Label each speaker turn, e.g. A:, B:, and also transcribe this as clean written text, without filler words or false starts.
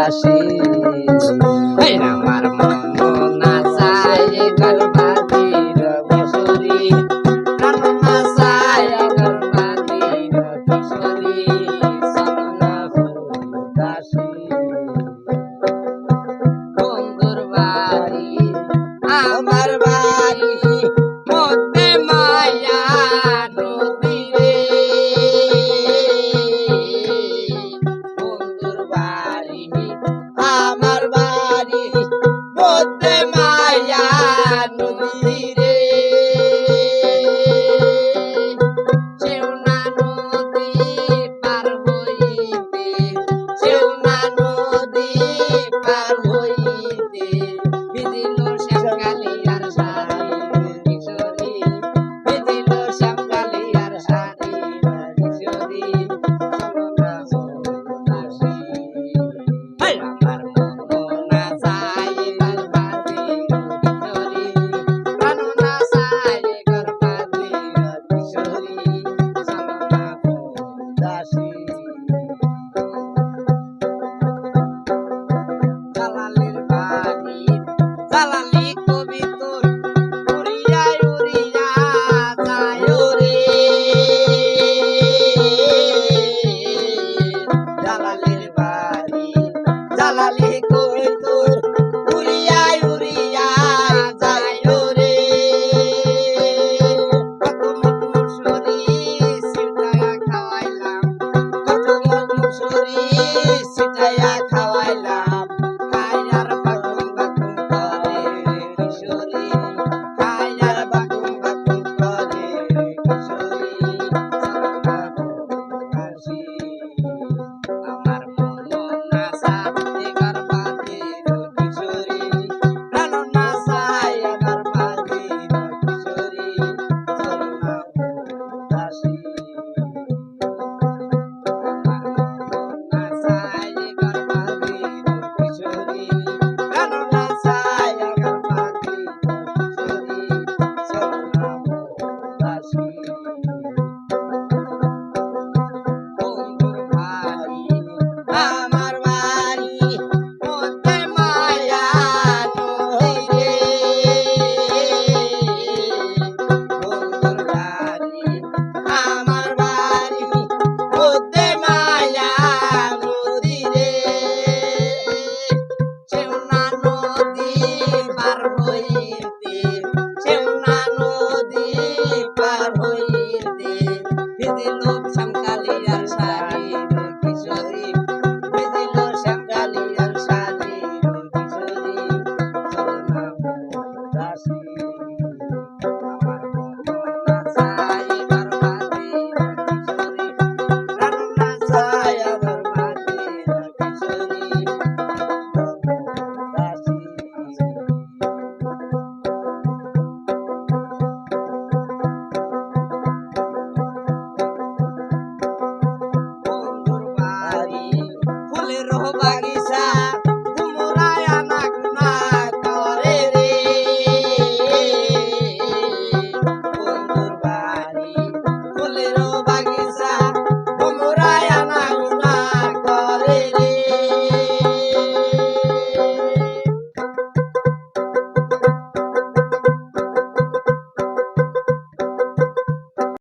A: দাসী আমার মন নাচায় গর্ভাধীর কিশোরী প্রাণ নাচায় গর্ভাধীর কিশোরী চলনা দাসী বন্ধুর বাড়ি আমার বাড়ি মধ্যে মায়া নদী রে বন্ধুর বাড়ি আমার বাড়ি মধ্যে মায়া নদী রে সেউনা নদী পার হইতে সেউনা নদী পার হইতে বিদিল শ্যামকালিয়ার শাড়ি কিশোরী বিদিল শ্যামকালিয়ার শাড়ি কিশোরী চলনা দাসী আমার মন নাচায় গর্ভাধীর কিশোরী প্রাণ নাচায় গর্ভাধীর কিশোরী চলনা দাসী জালালের বাড়ি জালালি কবিতর উড়িয়া উড়িয়া যায় রে জালালের বাড়ি জালালি কবিতর উড়িয়া উড়িয়া যায় রে কত মুখ মুসুরি সিটায়া খাওয়াইলাম কত মুখ মুসুরি সিটায়া খাওয়াইলাম খাইয়ার বাকুম বাকুম করে কিশোরী খাইয়ার বাকুম বাকুম করে কিশোরী চলনা দাসী আমার মন নাচায় গর্ভাধীর কিশোরী প্রাণ নাচায় গর্ভাধীর কিশোরী চলনা দাসী আমার মন নাচায় গর্ভাধীর কিশোরী প্রাণ নাচায় গর্ভাধীর কিশোরী চলনা দাসী বন্ধুর বাড়ি আমার বাড়ি মধ্যে মায়া নদী রে বন্ধুর বাড়ি আমার বাড়ি মধ্যে মায়া নদী রে সেউনা নদী পার হইতে সেউনা নদী পার হইতে বিদিল শ্যামকালিয়ার শাড়ি কিশোরী বিদিল শ্যামকালিয়ার শাড়ি কিশোরী চলনা দাসী আমার মন নাচায় গর্ভাধীর কিশোরী প্রাণ নাচায় গর্ভাধীর কিশোরী দাসী বন্ধুর বাড়ি ফুলের বাগিচা